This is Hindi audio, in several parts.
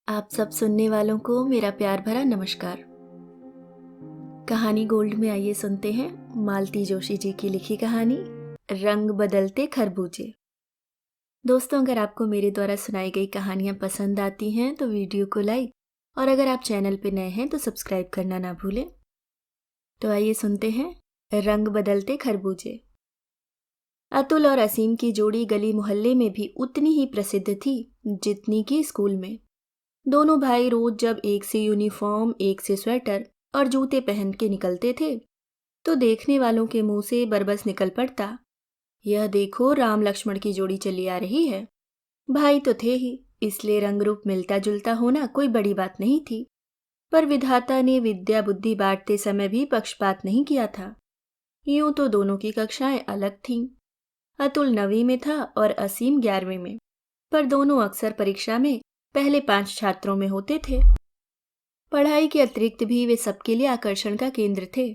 आप सब सुनने वालों को मेरा प्यार भरा नमस्कार। कहानी गोल्ड में आइए सुनते हैं मालती जोशी जी की लिखी कहानी रंग बदलते खरबूजे। दोस्तों, अगर आपको मेरे द्वारा सुनाई गई कहानियां पसंद आती हैं तो वीडियो को लाइक और अगर आप चैनल पे नए हैं तो सब्सक्राइब करना ना भूलें। तो आइए सुनते हैं रंग बदलते खरबूजे। अतुल और असीम की जोड़ी गली मोहल्ले में भी उतनी ही प्रसिद्ध थी जितनी कि स्कूल में। दोनों भाई रोज जब एक से यूनिफॉर्म, एक से स्वेटर और जूते पहन के निकलते थे तो देखने वालों के मुंह से बरबस निकल पड़ता, यह देखो राम लक्ष्मण की जोड़ी चली आ रही है। भाई तो थे ही, इसलिए रंग रूप मिलता जुलता होना कोई बड़ी बात नहीं थी। पर विधाता ने विद्या बुद्धि बांटते समय भी पक्षपात नहीं किया था। यूं तो दोनों की कक्षाएं अलग थीं। अतुल 9वीं में था और असीम 11वीं में, पर दोनों अक्सर परीक्षा में पहले 5 छात्रों में होते थे। पढ़ाई के अतिरिक्त भी वे सबके लिए आकर्षण का केंद्र थे।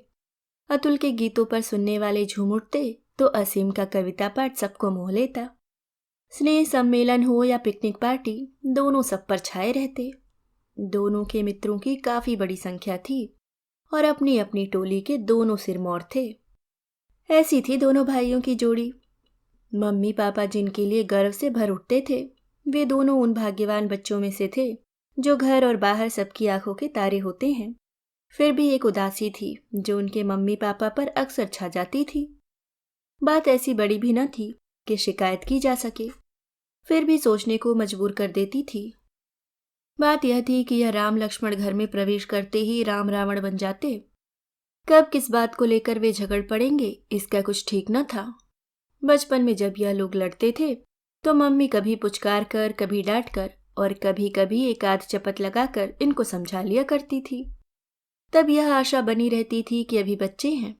अतुल के गीतों पर सुनने वाले झूम उठते तो असीम का कविता पाठ सबको मोह लेता। स्नेह सम्मेलन हो या पिकनिक पार्टी, दोनों सब पर छाए रहते। दोनों के मित्रों की काफी बड़ी संख्या थी और अपनी अपनी टोली के दोनों सिरमौर थे। ऐसी थी दोनों भाइयों की जोड़ी। मम्मी पापा जिनके लिए गर्व से भर उठते थे, वे दोनों उन भाग्यवान बच्चों में से थे जो घर और बाहर सबकी आंखों के तारे होते हैं। फिर भी एक उदासी थी जो उनके मम्मी पापा पर अक्सर छा जाती थी। बात ऐसी बड़ी भी न थी कि शिकायत की जा सके, फिर भी सोचने को मजबूर कर देती थी। बात यह थी कि यह राम लक्ष्मण घर में प्रवेश करते ही राम रावण बन जाते। कब किस बात को लेकर वे झगड़ पड़ेंगे इसका कुछ ठीक न था। बचपन में जब यह लोग लड़ते थे तो मम्मी कभी पुचकार कर, कभी डांट कर और कभी कभी एक आध चपत लगाकर इनको समझा लिया करती थी। तब यह आशा बनी रहती थी कि अभी बच्चे हैं,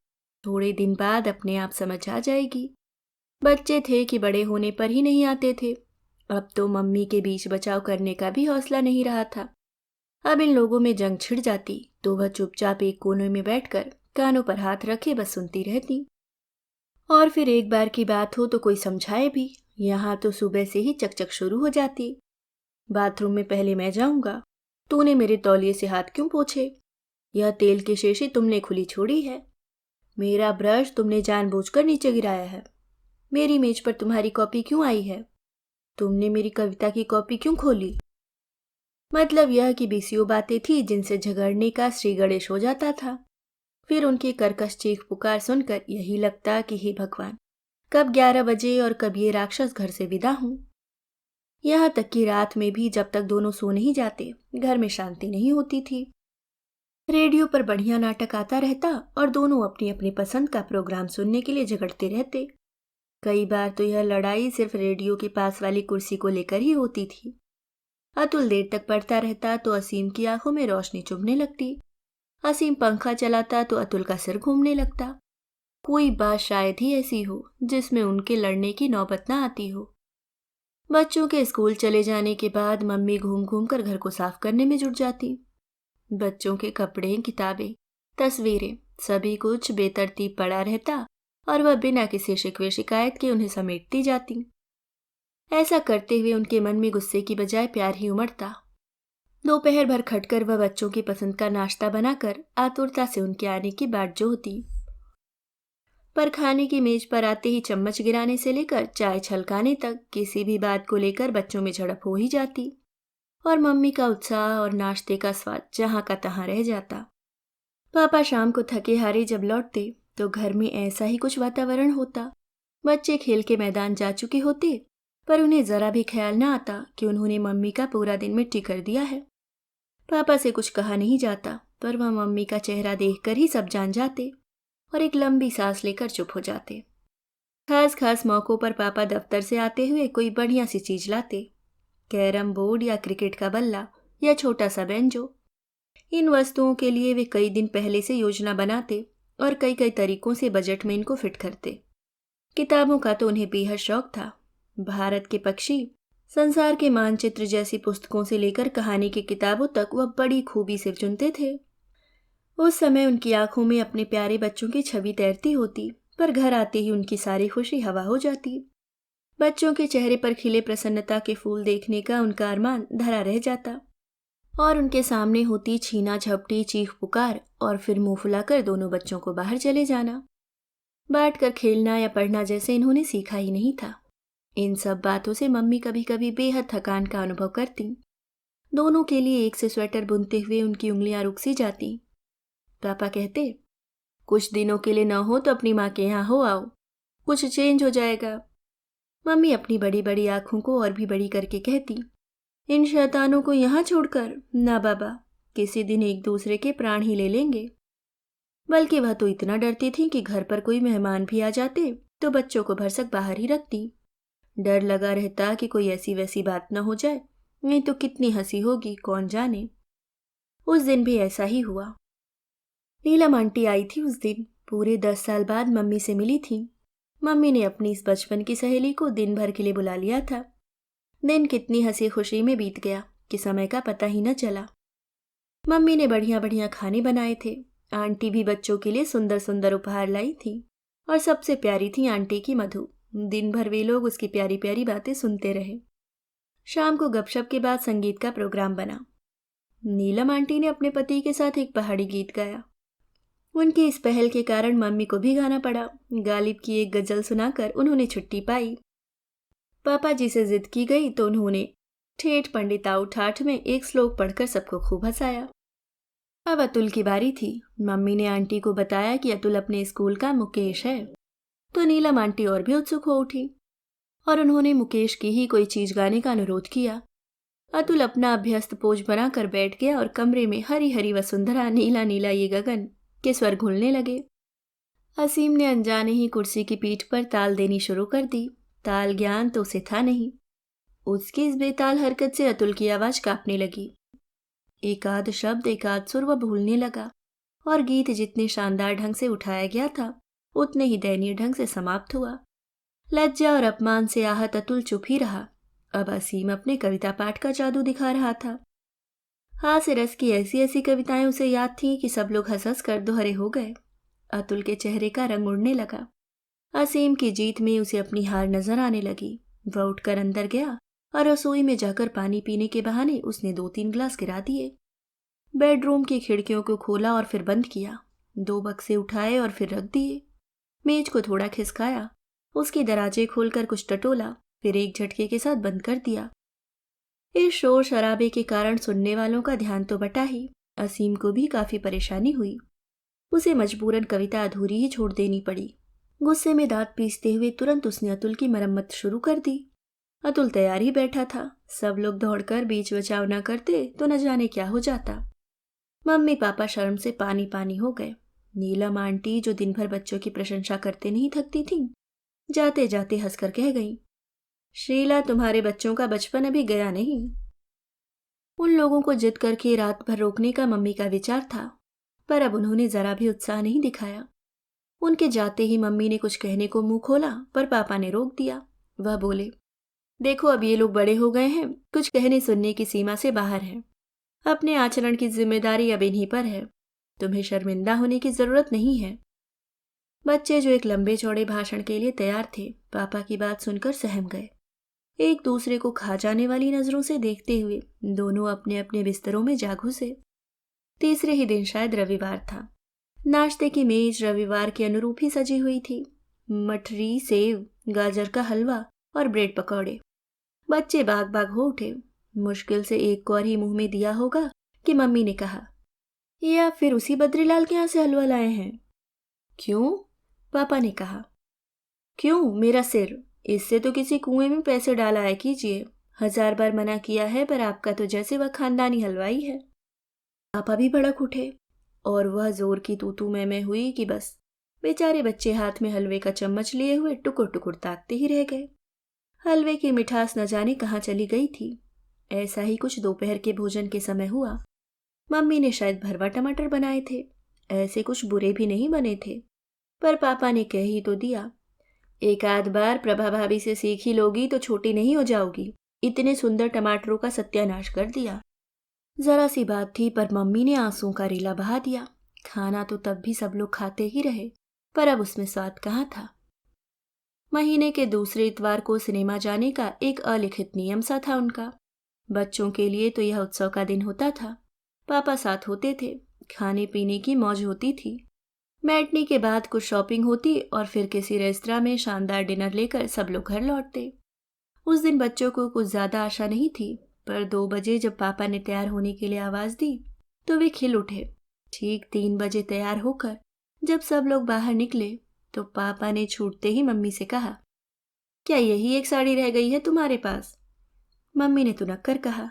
थोड़े दिन बाद अपने आप समझ आ जाएगी। बच्चे थे कि बड़े होने पर ही नहीं आते थे। अब तो मम्मी के बीच बचाव करने का भी हौसला नहीं रहा था। अब इन लोगों में जंग छिड़ जाती तो वह चुपचाप एक कोने में बैठकर कानों पर हाथ रखे बस सुनती रहती। और फिर एक बार की बात हो तो कोई समझाए भी, यहाँ तो सुबह से ही चकचक शुरू हो जाती। बाथरूम में पहले मैं जाऊंगा, तूने मेरे तौलिए से हाथ क्यों पोंछे? यह तेल की शीशी तुमने खुली छोड़ी है। मेरा ब्रश तुमने जानबूझकर नीचे गिराया है। मेरी मेज पर तुम्हारी कॉपी क्यों आई है? तुमने मेरी कविता की कॉपी क्यों खोली? मतलब यह कि बीसियों बातें थी जिनसे झगड़ने का श्री गणेश हो जाता था। फिर उनकी कर्कश चीख पुकार सुनकर यही लगता कि हे भगवान, कब 11 बजे और कब ये राक्षस घर से विदा हूं। यहाँ तक कि रात में भी जब तक दोनों सो नहीं जाते घर में शांति नहीं होती थी। रेडियो पर बढ़िया नाटक आता रहता और दोनों अपनी अपनी पसंद का प्रोग्राम सुनने के लिए झगड़ते रहते। कई बार तो यह लड़ाई सिर्फ रेडियो के पास वाली कुर्सी को लेकर ही होती थी। अतुल देर तक पढ़ता रहता तो असीम की आंखों में रोशनी चुभने लगती। असीम पंखा चलाता तो अतुल का सिर घूमने लगता। कोई बात शायद ही ऐसी हो जिसमें उनके लड़ने की नौबत ना आती हो। बच्चों के स्कूल चले जाने के बाद मम्मी घूम घूम कर घर को साफ करने में जुट जाती। बच्चों के कपड़े, किताबें, तस्वीरें, सभी कुछ बेतरतीब पड़ा रहता और वह बिना किसी शिकवे शिकायत के उन्हें समेटती जाती। ऐसा करते हुए उनके मन में गुस्से की बजाय प्यार ही उमड़ता। दोपहर भर खटकर वह बच्चों की पसंद का नाश्ता बनाकर आतुरता से उनके आने की बाट जोहती। पर खाने की मेज पर आते ही चम्मच गिराने से लेकर चाय छलकाने तक किसी भी बात को लेकर बच्चों में झड़प हो ही जाती और मम्मी का उत्साह और नाश्ते का स्वाद जहां का तहां रह जाता। पापा शाम को थके हारे जब लौटते तो घर में ऐसा ही कुछ वातावरण होता। बच्चे खेल के मैदान जा चुके होते पर उन्हें जरा भी ख्याल न आता कि उन्होंने मम्मी का पूरा दिन मिट्टी कर दिया है। पापा से कुछ कहा नहीं जाता पर वह मम्मी का चेहरा देखकर ही सब जान जाते और एक लंबी सांस लेकर चुप हो जाते। खास खास मौकों पर पापा दफ्तर से आते हुए कोई बढ़िया सी चीज लाते, कैरम बोर्ड या क्रिकेट का बल्ला या छोटा सा बेंचो। इन वस्तुओं के लिए वे कई दिन पहले से योजना बनाते और कई कई तरीकों से बजट में इनको फिट करते। किताबों का तो उन्हें बेहद शौक था। भारत के पक्षी, संसार के मानचित्र जैसी पुस्तकों से लेकर कहानी की किताबों तक वह बड़ी खूबी से चुनते थे। उस समय उनकी आंखों में अपने प्यारे बच्चों की छवि तैरती होती, पर घर आते ही उनकी सारी खुशी हवा हो जाती। बच्चों के चेहरे पर खिले प्रसन्नता के फूल देखने का उनका अरमान धरा रह जाता। और उनके सामने होती छीना झपटी चीख पुकार और फिर मुंह फुलाकर दोनों बच्चों को बाहर चले जाना। बैठ कर खेलना या पढ़ना जैसे इन्होंने सीखा ही नहीं था। इन सब बातों से मम्मी कभी कभी बेहद थकान का अनुभव करती। दोनों के लिए एक से स्वेटर बुनते हुए उनकी उंगलियां रुक सी जाती। पापा कहते, कुछ दिनों के लिए न हो तो अपनी माँ के यहाँ हो आओ, कुछ चेंज हो जाएगा। मम्मी अपनी बड़ी बड़ी आंखों को और भी बड़ी करके कहती, इन शैतानों को यहाँ छोड़कर ना बाबा, किसी दिन एक दूसरे के प्राण ही ले लेंगे। बल्कि वह तो इतना डरती थी कि घर पर कोई मेहमान भी आ जाते तो बच्चों को भरसक बाहर ही रखती। डर लगा रहता कि कोई ऐसी वैसी बात न हो जाए, नहीं तो कितनी हंसी होगी कौन जाने। उस दिन भी ऐसा ही हुआ। नीलम आंटी आई थी उस दिन, पूरे 10 साल बाद मम्मी से मिली थी। मम्मी ने अपनी इस बचपन की सहेली को दिन भर के लिए बुला लिया था। दिन कितनी हंसी खुशी में बीत गया कि समय का पता ही न चला। मम्मी ने बढ़िया बढ़िया खाने बनाए थे। आंटी भी बच्चों के लिए सुंदर सुंदर उपहार लाई थी और सबसे प्यारी थी आंटी की मधु। दिन भर वे लोग उसकी प्यारी प्यारी बातें सुनते रहे। शाम को गपशप के बाद संगीत का प्रोग्राम बना। नीलम आंटी ने अपने पति के साथ एक पहाड़ी गीत गाया। उनकी इस पहल के कारण मम्मी को भी गाना पड़ा। गालिब की एक गजल सुनाकर उन्होंने छुट्टी पाई। पापा जी से जिद की गई तो उन्होंने ठेठ पंडिताऊ ठाठ में एक श्लोक पढ़कर सबको खूब हंसाया। अब अतुल की बारी थी। मम्मी ने आंटी को बताया कि अतुल अपने स्कूल का मुकेश है। तो नीलम आंटी और भी उत्सुक हो उठी और उन्होंने मुकेश की ही कोई चीज गाने का अनुरोध किया। अतुल अपना अभ्यस्त पोज बनाकर बैठ गया और कमरे में हरी हरी वसुंधरा नीला नीला ये गगन के स्वर घुलने लगे। असीम ने अनजाने ही कुर्सी की पीठ पर ताल देनी शुरू कर दी। ताल ज्ञान तो उसे था नहीं। उसकी इस बेताल हरकत से अतुल की आवाज कांपने लगी। एकाध शब्द एकाध सुर वह भूलने लगा और गीत जितने शानदार ढंग से उठाया गया था उतने ही दयनीय ढंग से समाप्त हुआ। लज्जा और अपमान से आहत अतुल चुप ही रहा। अब असीम अपने कविता पाठ का जादू दिखा रहा था। हास्य रस की ऐसी ऐसी कविताएं उसे याद थीं कि सब लोग हंस हंस कर दोहरे हो गए। अतुल के चेहरे का रंग उड़ने लगा। असीम की जीत में उसे अपनी हार नजर आने लगी। वह उठकर अंदर गया और रसोई में जाकर पानी पीने के बहाने उसने 2-3 गिलास गिरा दिए। बेडरूम की खिड़कियों को खोला और फिर बंद किया। 2 बक्से उठाए और फिर रख दिए। मेज को थोड़ा खिसकाया, उसके दराजे खोलकर कुछ टटोला, फिर एक झटके के साथ बंद कर दिया। इस शोर शराबे के कारण सुनने वालों का ध्यान तो बटा ही, असीम को भी काफी परेशानी हुई। उसे मजबूरन कविता अधूरी ही छोड़ देनी पड़ी। गुस्से में दांत पीसते हुए तुरंत उसने अतुल की मरम्मत शुरू कर दी। अतुल तैयार ही बैठा था। सब लोग दौड़कर बीच बचाव न करते तो न जाने क्या हो जाता। मम्मी पापा शर्म से पानी पानी हो गए। नीलम आंटी जो दिन भर बच्चों की प्रशंसा करते नहीं थकती थीं, जाते जाते हंसकर कह गईं, शीला, तुम्हारे बच्चों का बचपन अभी गया नहीं। उन लोगों को जिद करके रात भर रोकने का मम्मी का विचार था, पर अब उन्होंने जरा भी उत्साह नहीं दिखाया। उनके जाते ही मम्मी ने कुछ कहने को मुंह खोला, पर पापा ने रोक दिया। वह बोले, देखो अब ये लोग बड़े हो गए हैं, कुछ कहने सुनने की सीमा से बाहर हैं। अपने आचरण की जिम्मेदारी अब इन्हीं पर है। तुम्हें शर्मिंदा होने की जरूरत नहीं है। बच्चे जो एक लंबे चौड़े भाषण के लिए तैयार थे, पापा की बात सुनकर सहम गए। एक दूसरे को खा जाने वाली नजरों से देखते हुए दोनों अपने अपने बिस्तरों में जा घुसे। तीसरे ही दिन शायद रविवार था। नाश्ते की मेज रविवार के अनुरूप ही सजी हुई थी। मठरी, सेव, गाजर का हलवा और ब्रेड पकौड़े। बच्चे बाग बाग हो उठे। मुश्किल से एक कौर ही मुंह में दिया होगा कि मम्मी ने कहा, ये आप फिर उसी बद्रीलाल के यहाँ से हलवा लाए हैं? क्यों? पापा ने कहा। क्यों? मेरा सिर, इससे तो किसी कुएं में पैसे डाला है कीजिए। 1000 बार मना किया है, पर आपका तो जैसे वह खानदानी हलवाई है। पापा भी भड़क उठे और वह जोर की तू मैं हुई कि बस बेचारे बच्चे हाथ में हलवे का चम्मच लिए हुए टुकुर टुकुर ताकते ही रह गए। हलवे की मिठास न जाने कहाँ चली गई थी। ऐसा ही कुछ दोपहर के भोजन के समय हुआ। मम्मी ने शायद भरवा टमाटर बनाए थे। ऐसे कुछ बुरे भी नहीं बने थे, पर पापा ने कह ही तो दिया, एक आध बार प्रभा भाभी से सीख ही लोगी तो छोटी नहीं हो जाओगी। इतने सुंदर टमाटरों का सत्यानाश कर दिया। जरा सी बात थी, पर मम्मी ने आंसुओं का रेला बहा दिया। खाना तो तब भी सब लोग खाते ही रहे, पर अब उसमें स्वाद कहाँ था। महीने के दूसरे इतवार को सिनेमा जाने का एक अलिखित नियम सा था उनका। बच्चों के लिए तो यह उत्सव का दिन होता था। पापा साथ होते थे, खाने पीने की मौज होती थी। मैटनी के बाद कुछ शॉपिंग होती और फिर किसी रेस्तरां में शानदार डिनर लेकर सब लोग घर लौटते। उस दिन बच्चों को कुछ ज्यादा आशा नहीं थी, पर 2 बजे जब पापा ने तैयार होने के लिए आवाज दी तो वे खिल उठे। ठीक 3 बजे तैयार होकर जब सब लोग बाहर निकले तो पापा ने छूटते ही मम्मी से कहा, क्या यही एक साड़ी रह गई है तुम्हारे पास? मम्मी ने तुनक कर कहा,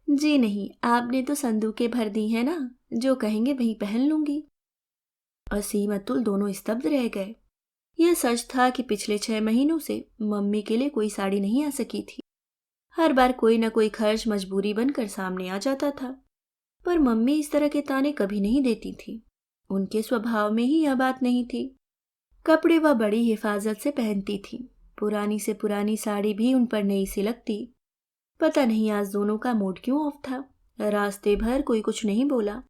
जी नहीं, आपने तो संदूकें भर दी हैं ना, जो कहेंगे वही पहन लूंगी। असीम अतुल दोनों स्तब्ध रह गए। यह सच था कि पिछले 6 महीनों से मम्मी के लिए कोई साड़ी नहीं आ सकी थी। हर बार कोई न कोई खर्च मजबूरी बनकर सामने आ जाता था, पर मम्मी इस तरह के ताने कभी नहीं देती थी। उनके स्वभाव में ही यह बात नहीं थी। कपड़े वह बड़ी हिफाजत से पहनती थी। पुरानी से पुरानी साड़ी भी उन पर नई सी लगती। पता नहीं आज दोनों का मूड क्यों ऑफ था। रास्ते भर कोई कुछ नहीं बोला।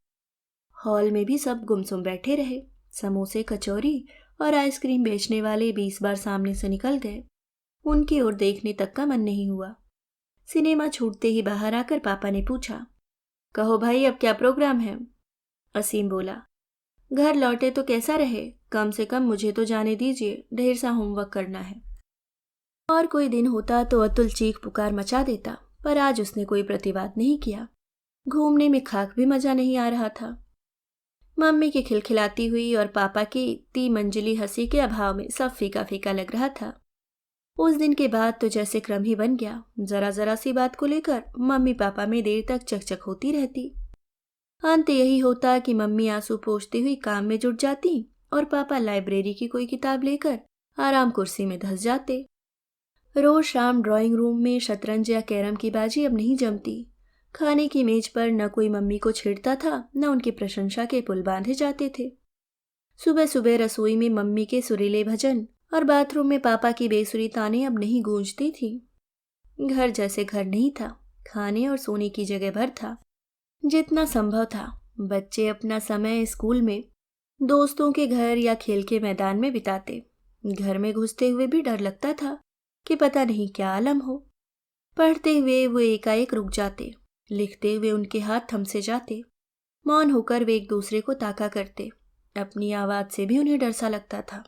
हॉल में भी सब गुमसुम बैठे रहे। समोसे, कचौरी और आइसक्रीम बेचने वाले 20 बार सामने से निकल गए। उनकी ओर देखने तक का मन नहीं हुआ। सिनेमा छूटते ही बाहर आकर पापा ने पूछा, कहो भाई, अब क्या प्रोग्राम है? असीम बोला, घर लौटे तो कैसा रहे, कम से कम मुझे तो जाने दीजिए, ढेर सा होमवर्क करना है। और कोई दिन होता तो अतुल चीख पुकार मचा देता, पर आज उसने कोई प्रतिवाद नहीं किया। घूमने में खाक भी मजा नहीं आ रहा था। मम्मी की खिलखिलाती हुई और पापा की 3 मंजिली हंसी के अभाव में सब फीका फीका लग रहा था। उस दिन के बाद तो जैसे क्रम ही बन गया। जरा जरा सी बात को लेकर मम्मी पापा में देर तक चकचक होती रहती। अंत यही होता कि मम्मी आंसू पोंछती हुई काम में जुट जाती और पापा लाइब्रेरी की कोई किताब लेकर आराम कुर्सी में धंस जाते। रोज शाम ड्राइंग रूम में शतरंज या कैरम की बाजी अब नहीं जमती। खाने की मेज पर न कोई मम्मी को छेड़ता था, न उनकी प्रशंसा के पुल बांधे जाते थे। सुबह सुबह रसोई में मम्मी के सुरीले भजन और बाथरूम में पापा की बेसुरी ताने अब नहीं गूंजती थी। घर जैसे घर नहीं था। खाने और सोने की जगह भर था। जितना संभव था बच्चे अपना समय स्कूल में, दोस्तों के घर या खेल के मैदान में बिताते। घर में घुसते हुए भी डर लगता था कि पता नहीं क्या आलम हो। पढ़ते हुए वो एकाएक रुक जाते। लिखते हुए उनके हाथ थम से जाते। मौन होकर वे एक दूसरे को ताका करते। अपनी आवाज से भी उन्हें डर सा लगता था।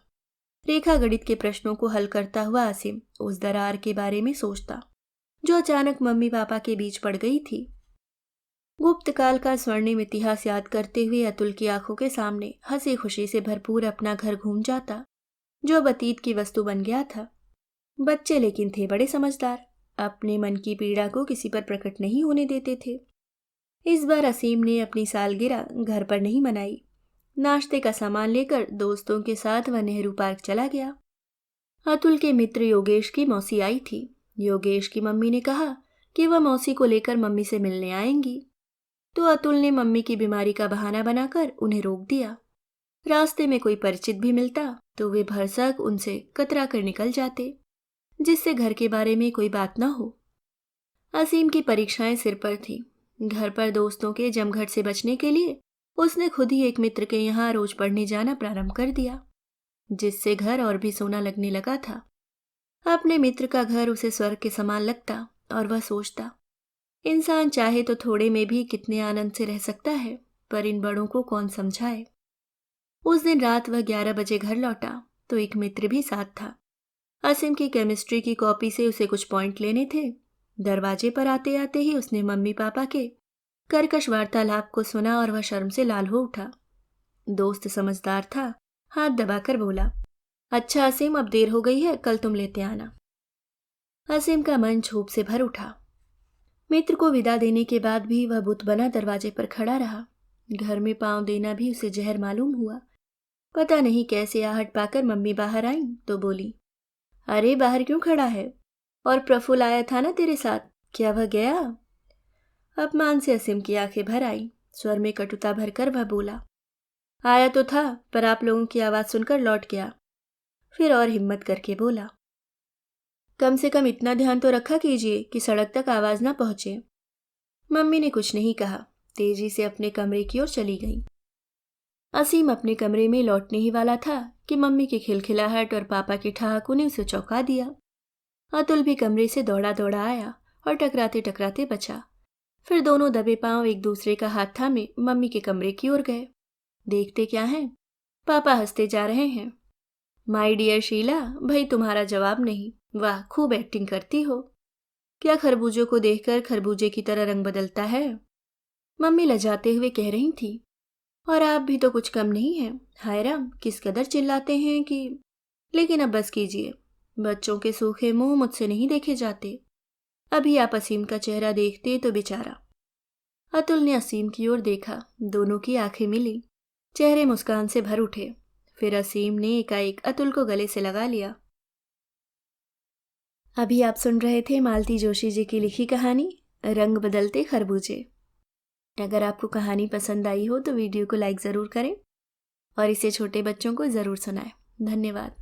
रेखा गणित के प्रश्नों को हल करता हुआ आसिम उस दरार के बारे में सोचता जो अचानक मम्मी पापा के बीच पड़ गई थी। गुप्त काल का स्वर्णिम इतिहास याद करते हुए अतुल की आंखों के सामने हंसी खुशी से भरपूर अपना घर घूम जाता, जो अब अतीत की वस्तु बन गया था। बच्चे लेकिन थे बड़े समझदार। अपने मन की पीड़ा को किसी पर प्रकट नहीं होने देते थे। इस बार असीम ने अपनी सालगिरह घर पर नहीं मनाई। नाश्ते का सामान लेकर दोस्तों के साथ वह नेहरू पार्क चला गया। अतुल के मित्र योगेश की मौसी आई थी। योगेश की मम्मी ने कहा कि वह मौसी को लेकर मम्मी से मिलने आएंगी, तो अतुल ने मम्मी की बीमारी का बहाना बनाकर उन्हें रोक दिया। रास्ते में कोई परिचित भी मिलता तो वे भरसक उनसे कतरा कर निकल जाते, जिससे घर के बारे में कोई बात न हो। असीम की परीक्षाएं सिर पर थी। घर पर दोस्तों के जमघट से बचने के लिए उसने खुद ही एक मित्र के यहाँ रोज पढ़ने जाना प्रारंभ कर दिया, जिससे घर और भी सोना लगने लगा था। अपने मित्र का घर उसे स्वर्ग के समान लगता और वह सोचता, इंसान चाहे तो थोड़े में भी कितने आनंद से रह सकता है, पर इन बड़ों को कौन समझाए। उस दिन रात वह 11 बजे घर लौटा तो एक मित्र भी साथ था। असीम की केमिस्ट्री की कॉपी से उसे कुछ पॉइंट लेने थे। दरवाजे पर आते आते ही उसने मम्मी पापा के कर्कश वार्तालाप को सुना और वह शर्म से लाल हो उठा। दोस्त समझदार था, हाथ दबाकर बोला, अच्छा असीम, अब देर हो गई है, कल तुम लेते आना। असीम का मन क्षोभ से भर उठा। मित्र को विदा देने के बाद भी वह बुत बना दरवाजे पर खड़ा रहा। घर में पांव देना भी उसे जहर मालूम हुआ। पता नहीं कैसे आहट पाकर मम्मी बाहर आई तो बोली, अरे बाहर क्यों खड़ा है? और प्रफुल्ल आया था ना तेरे साथ, क्या वह गया? अपमान से असीम की आंखें भर आई। स्वर में कटुता भरकर वह बोला, आया तो था, पर आप लोगों की आवाज सुनकर लौट गया। फिर और हिम्मत करके बोला, कम से कम इतना ध्यान तो रखा कीजिए कि सड़क तक आवाज ना पहुंचे। मम्मी ने कुछ नहीं कहा, तेजी से अपने कमरे की ओर चली गई। असीम अपने कमरे में लौटने ही वाला था कि मम्मी की खिलखिलाहट और पापा के ठहाकों ने उसे चौंका दिया। अतुल भी कमरे से दौड़ा दौड़ा आया और टकराते टकराते बचा। फिर दोनों दबे पांव एक दूसरे का हाथ थामे मम्मी के कमरे की ओर गए। देखते क्या है, पापा हंसते जा रहे हैं। माय डियर शीला, भाई तुम्हारा जवाब नहीं। वाह, खूब एक्टिंग करती हो। क्या खरबूजों को देखकर खरबूजे की तरह रंग बदलता है? मम्मी लजाते हुए कह रही थी। और आप भी तो कुछ कम नहीं हैं। हाय राम, किस कदर चिल्लाते हैं कि। लेकिन अब बस कीजिए, बच्चों के सूखे मुंह मुझसे नहीं देखे जाते। अभी आप असीम का चेहरा देखते तो बेचारा। अतुल ने असीम की ओर देखा, दोनों की आंखें मिली, चेहरे मुस्कान से भर उठे। फिर असीम ने एकाएक अतुल को गले से लगा लिया। अभी आप सुन रहे थे मालती जोशी जी की लिखी कहानी रंग बदलते खरबूजे। अगर आपको कहानी पसंद आई हो तो वीडियो को लाइक ज़रूर करें और इसे छोटे बच्चों को ज़रूर सुनाएं। धन्यवाद।